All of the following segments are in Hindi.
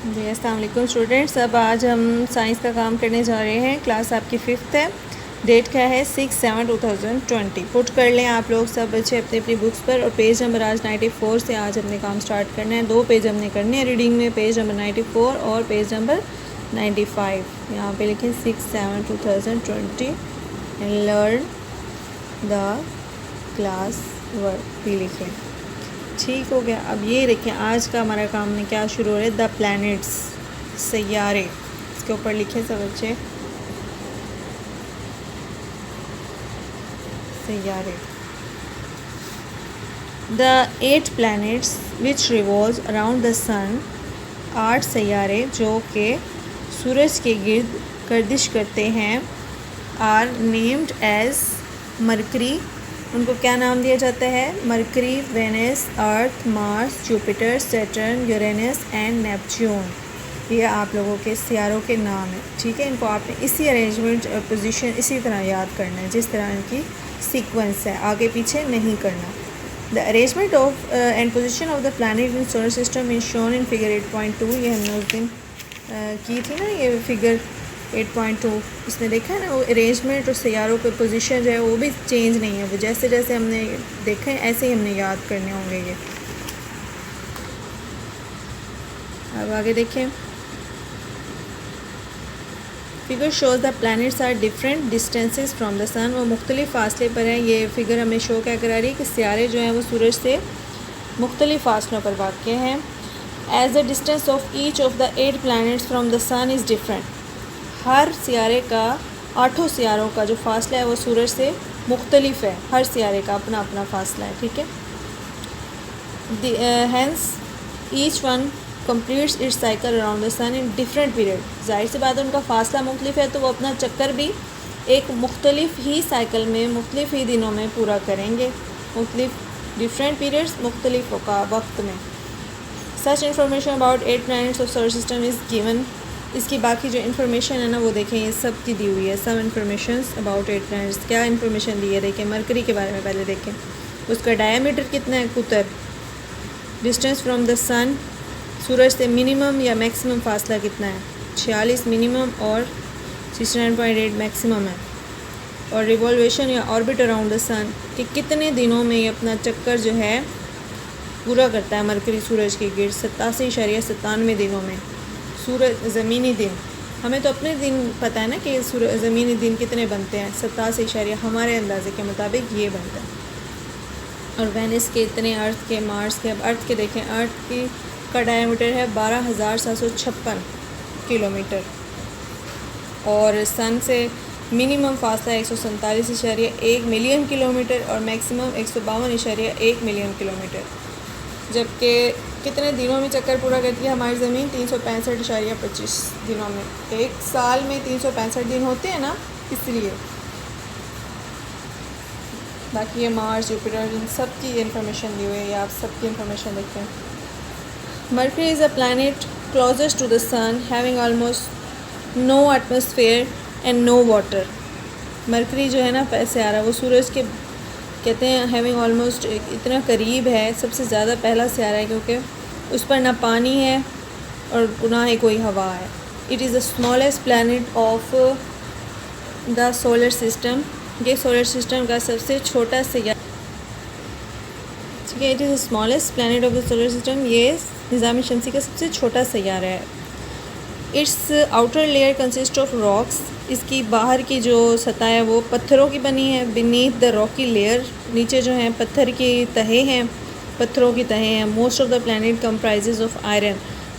जी अस्सलाम वालेकुम स्टूडेंट्स। अब आज हम साइंस का काम करने जा रहे हैं। क्लास आपकी 5th है। डेट क्या है 6/7/2020। पुट कर लें आप लोग सब बच्चे अपनी अपनी बुक्स पर। और पेज नंबर आज 94 से आज हमने काम स्टार्ट करना है। 2 पेज हमने करने हैं रीडिंग में, पेज नंबर 94 और पेज नंबर 95। यहाँ पे लिखें 6/7/2020 and learn the class work भी लिखें। ठीक हो गया। अब ये देखें आज का हमारा काम में क्या शुरू हो रहा है, द प्लैनेट्स, सैयारे। इसके ऊपर लिखे सब बच्चे, सैयारे। The 8 planets which revolve around the sun, 8 सैयारे जो कि सूरज के गिर्द गर्दिश करते हैं, आर नेम्ड एज मरकरी। उनको क्या नाम दिया जाता है? Mercury, Venus, Earth, Mars, Jupiter, Saturn, Uranus and Neptune. ये आप लोगों के सियारों के नाम हैं। ठीक है, इनको आपने इसी अरेंजमेंट और पोजीशन इसी तरह याद करना है जिस तरह इनकी सीक्वेंस है, आगे पीछे नहीं करना। The arrangement of and position of the planet in solar system is shown in figure 8.2। ये हमने उस दिन की थी ना, ये फिगर 8.2 इसमें देखा है ना, वो अरेंजमेंट और सैयारों के पोजीशन जो है वो भी चेंज नहीं है। वो जैसे जैसे हमने देखा है ऐसे ही हमने याद करने होंगे ये। अब आगे देखें, figure shows the planets are different distances from the sun. वो मुख्तलिफ फासले पर है। ये फिगर हमें शो क्या करा रही है कि सियारे जो हैं वो सूरज से मुख्तलिफ फासलों पर वाक़ हैं। As the distance of each of the 8 planets from the sun is different. हर सियारे का, 8 सियारों का जो फासला है वो सूरज से मुख्तलिफ है। हर सियारे का अपना अपना फासला है। ठीक है, hence each one completes its cycle around the sun in different period. जाहिर सी बात है उनका फासला मुख्तलिफ है तो वो अपना चक्कर भी एक मुख्तलिफ ही साइकिल में मुख्तलिफ ही दिनों में पूरा करेंगे, मुख्तलिफ डिफरेंट पीरियड्स मुख्तलिफ वक्त में। सच information about 8 planets of solar system is given. इसकी बाकी जो इन्फॉर्मेशन है ना वो देखें, ये सब की दी हुई है। सम इन्फॉर्मेशन अबाउट 8 प्लैनेट्स, क्या इन्फॉर्मेशन दी है देखें। मरकरी के बारे में पहले देखें, उसका डायमीटर कितना है, कुतर। डिस्टेंस फ्रॉम द सन, सूरज से मिनिमम या मैक्सिमम फासला कितना है, 46 मिनिमम और 69.8 मैक्सिमम है। और रिवॉल्वेशन या ऑर्बिट अराउंड द सन, कि कितने दिनों में ये अपना चक्कर जो है पूरा करता है मरकरी सूरज के गिर्द, 87.97 दिनों में। सूरज ज़मीनी दिन, हमें तो अपने दिन पता है ना कि ज़मीनी दिन कितने बनते हैं, 87 हमारे अंदाजे के मुताबिक ये बनता है। और वेनिस के इतने, अर्थ के, मार्स के। अब अर्थ के देखें, अर्थ की का डायमीटर है 12,756 किलोमीटर और सन से मिनिमम फासला 147.1 मिलियन किलोमीटर और मैक्सिमम 152.1 मिलियन किलोमीटर। जबकि कितने दिनों में चक्कर पूरा करती है हमारी ज़मीन? 365.25 दिनों में। एक साल में 365 दिन होते हैं ना, इसलिए। बाकी ये मार्स, जुपिटर, इन सब की इन्फॉर्मेशन दी हुई है, आप सबकी इन्फॉर्मेशन देखें। Mercury is a planet closest to the sun, having almost no atmosphere and no water. Mercury जो है ना सियारा, वो सूरज के कहते हैं हैविंग ऑलमोस्ट इतना करीब है, सबसे ज़्यादा पहला सियारा है क्योंकि उस पर ना पानी है और ना ही कोई हवा है। It is the smallest planet of the solar system. ये सोलर सिस्टम का सबसे छोटा सियारा। ठीक है, it is the smallest planet of the solar system. ये निज़ाम शमसी का सबसे छोटा सैयारा है। It's outer layer consist of rocks. इसकी बाहर की जो सतह है वो पत्थरों की बनी है। बीनीथ द रॉकी लेयर, नीचे जो है पत्थर की तहें हैं, पत्थरों की तहें हैं। Most of the planet comprises of iron.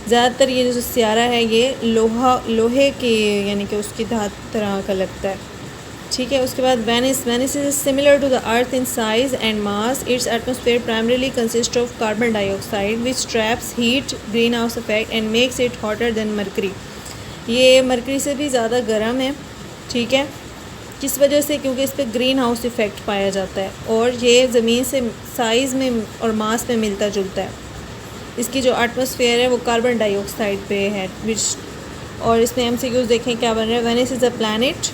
ज़्यादातर ये जो सियारा है ये लोहे के यानी कि उसकी धात तरह का लगता है। ठीक है, उसके बाद Venus is similar to the earth in size and mass. Its atmosphere primarily consist of carbon dioxide which traps heat, green house effect and makes it hotter than Mercury. ये मरकरी से भी ज़्यादा गर्म है। ठीक है, किस वजह से? क्योंकि इस पर ग्रीन हाउस इफेक्ट पाया जाता है और ये ज़मीन से साइज़ में और मास में मिलता जुलता है। इसकी जो एटमॉस्फेयर है वो कार्बन डाइऑक्साइड पे है विच, और इसमें MCQs देखें क्या बन रहा है। Venus is a planet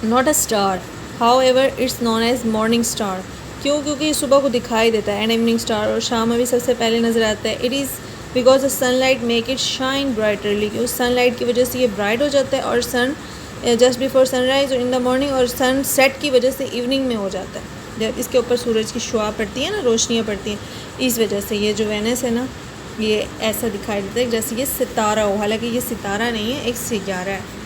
not a star, however its known as morning star. क्यों? क्योंकि सुबह को दिखाई देता है, एंड इवनिंग स्टार, और शाम में भी सबसे पहले नज़र आता है। It is because the sunlight make it shine brighterly, उस सनलाइट की वजह से ये ब्राइट हो जाता है, और सन जस्ट बिफोर सनराइज और इन द मॉर्निंग, और सन सेट की वजह से इवनिंग में हो जाता है, जब इसके ऊपर सूरज की शुआ पड़ती है ना, रोशनियाँ पड़ती हैं, इस वजह से ये जो वेनस है ना, ये ऐसा दिखाई देता है जैसे ये सितारा हो, हालांकि ये सितारा नहीं है, एक सियारा है।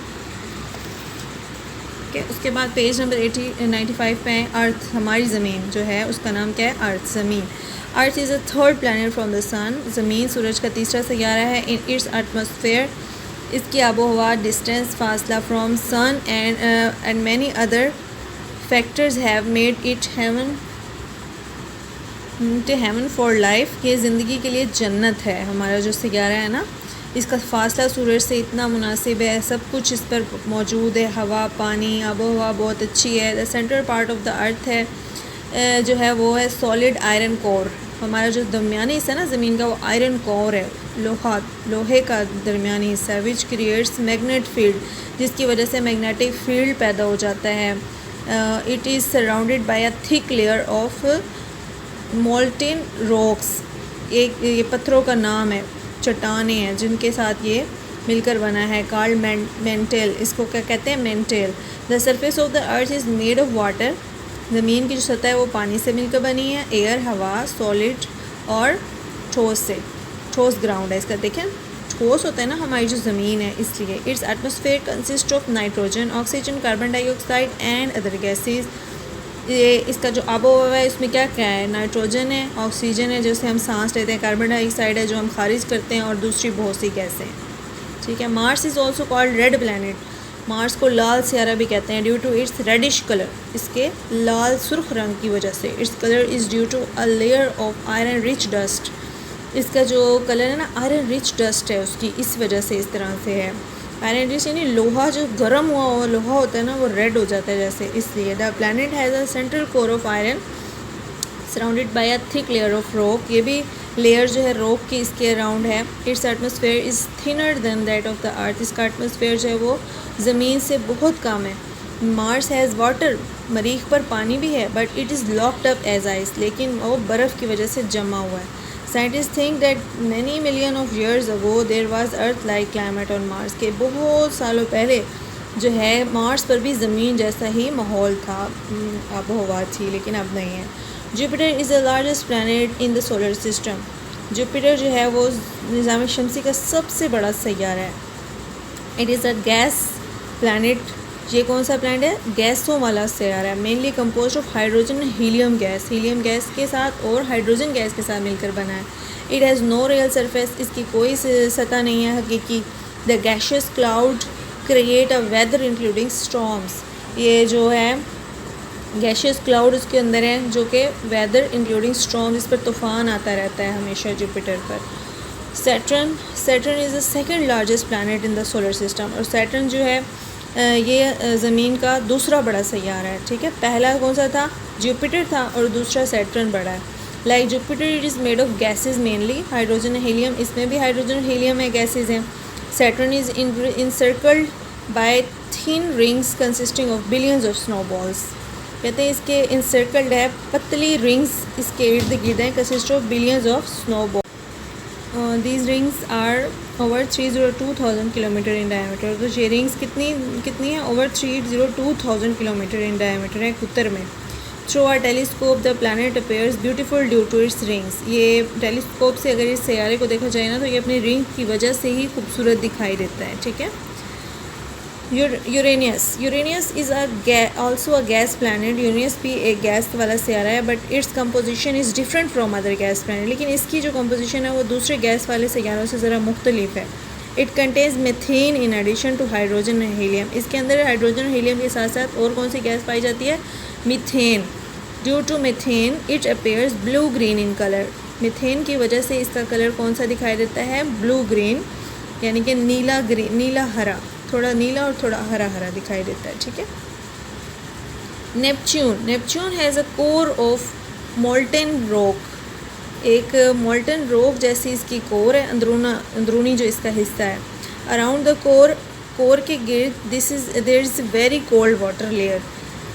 उसके बाद पेज नंबर 95 पे है अर्थ, हमारी ज़मीन जो है उसका नाम क्या है, अर्थ, ज़मीन। Earth is a third planet from the sun, ज़मीन सूरज का तीसरा सैयारा है। इन इट्स एटमॉस्फेयर, इसकी आबो हवा, डिस्टेंस, फासला from sun and many other factors have made it heaven for life, ये ज़िंदगी के लिए जन्नत है। हमारा जो सैयारा है ना, इसका फासला सूरज से इतना मुनासिब है, सब कुछ इस पर मौजूद है, हवा, पानी, आबो हवा बहुत अच्छी है। The central part of the earth है जो है वो है सॉलिड आयरन कोर, हमारा जो दरमियानी हिस्सा है ना ज़मीन का, वो आयरन कोर है, लोहे का दरमियानी हिस्सा, विच क्रिएट्स मैग्नेट फील्ड, जिसकी वजह से मैग्नेटिक फील्ड पैदा हो जाता है। It is surrounded by a thick layer of molten rocks, ये पत्थरों का नाम है, चट्टानें हैं जिनके साथ ये मिलकर बना है, कॉल्ड मेंटेल, इसको क्या कहते हैं, mental. The surface of the earth is made of water, ज़मीन की जो सतह है वो पानी से मिलकर बनी है, एयर, हवा, सॉलिड और ठोस से, ठोस ग्राउंड है इसका, देखें ठोस होता है ना हमारी जो ज़मीन है, इसलिए। It's atmosphere consist of nitrogen, oxygen, carbon dioxide and other gases, ये इसका जो आबो हवा है इसमें क्या क्या है, नाइट्रोजन है, ऑक्सीजन है जैसे हम सांस लेते हैं, कार्बन डाइऑक्साइड है जो हम खारिज करते हैं, और दूसरी बहुत सी गैसें हैं, ठीक है। Mars is also called red planet, Mars को लाल सियारा भी कहते हैं, due to its reddish colour, इसके लाल सुर्ख रंग की वजह से। Its colour is due to a layer of iron rich dust, इसका जो कलर है ना आयरन रिच डस्ट है उसकी, इस वजह से इस तरह से है। आयरन रिच यानी लोहा जो गर्म हुआ लोहा होता है ना, वो रेड हो जाता है जैसे, इसलिए। The planet has a central core of iron surrounded by a thick layer of rock, ये भी लेयर जो है रॉक की इसके अराउंड है। It's atmosphere is thinner than that of the earth, इसका एटमॉस्फेयर जो है वो ज़मीन से बहुत कम है। मार्स हैज़ वाटर, मरीख पर पानी भी है, but it is locked up as ice, लेकिन वो बर्फ़ की वजह से जमा हुआ है। Scientist think that many million of years ago there was earth like climate on Mars, के बहुत सालों पहले जो है मार्स पर भी ज़मीन जैसा ही माहौल था, आबोहवा थी, लेकिन अब नहीं है। Jupiter is the largest planet in the solar system, Jupiter जो है वो निज़ाम शमसी का सबसे बड़ा सैयारा है। It is a gas planet, ये कौन सा प्लैनेट है, गैसों वाला सैयारा है, mainly compose of hydrogen helium gas के साथ और हाइड्रोजन गैस के साथ मिलकर बना है। It has no real surface, इसकी कोई सतह नहीं है हकीकी। The gaseous cloud create a weather including storms, ये जो है गैशियस क्लाउड उसके अंदर है जो कि वेदर इंक्लूडिंग स्टॉर्म्स, इस पर तूफ़ान आता रहता है हमेशा जुपिटर पर। Saturn is the second largest planet in the solar system, और सैटर्न जो है ये ज़मीन का दूसरा बड़ा सैयारा है, ठीक है। पहला कौन सा था, जुपिटर था, और दूसरा सैटर्न बड़ा है। Like Jupiter it is made of gases mainly, hydrogen helium, इसमें भी हाइड्रोजन हीलियम है, गैसेज हैं। Saturn is encircled by thin rings consisting of billions of snowballs, कहते हैं इसके इंसर्कल्ड है, पतली रिंग्स इसके इर्द गिर्द हैं, consist of billions of snowball. These rings are over 302,000 kilometer in diameter, तो ये रिंग्स कितनी है, ओवर 302,000 किलोमीटर इन डायमीटर है उत्तर में। Through our telescope the planet appears beautiful due to its rings, ये टेलीस्कोप से अगर इस सैयारे को देखा जाए ना, तो ये अपनी रिंग की वजह से ही खूबसूरत दिखाई देता है, ठीक है। Uranus is also a gas planet, Uranus भी एक गैस वाला सैयारा है, but its composition is different from other gas planet, लेकिन इसकी जो कंपोजिशन है वो दूसरे गैस वाले सैयारों से ज़रा मुख्तलिफ है। It contains methane in addition to hydrogen and helium, इसके अंदर हाइड्रोजन और हीलियम के साथ साथ और कौन सी गैस पाई जाती है, methane. Due to methane it appears blue green in colour, methane की वजह से इसका कलर कौन सा दिखाई देता है, ब्लू ग्रीन, यानी कि नीला हरा, थोड़ा नीला और थोड़ा हरा हरा दिखाई देता है, ठीक है। Neptune has a core of molten rock, एक मोल्टन रॉक जैसी इसकी कोर है, अंदरूनी जो इसका हिस्सा है। अराउंड द कोर के गिर्द there is very cold water layer,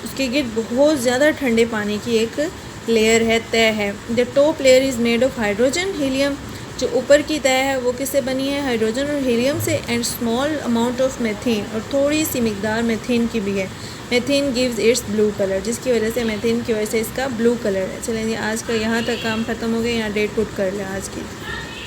उसके गिर्द बहुत ज़्यादा ठंडे पानी की एक लेयर है, तय है। The top layer is made of hydrogen helium, जो ऊपर की तह है वो किससे बनी है, हाइड्रोजन और हीलियम से, and small amount of methane, और थोड़ी सी मिकदार मेथेन की भी है। Methane gives it's blue colour, जिसकी वजह से मेथेन की वजह से इसका ब्लू कलर है। चलें, आज का यहाँ तक काम ख़त्म हो गया, यहाँ डेट पुट कर लें आज की।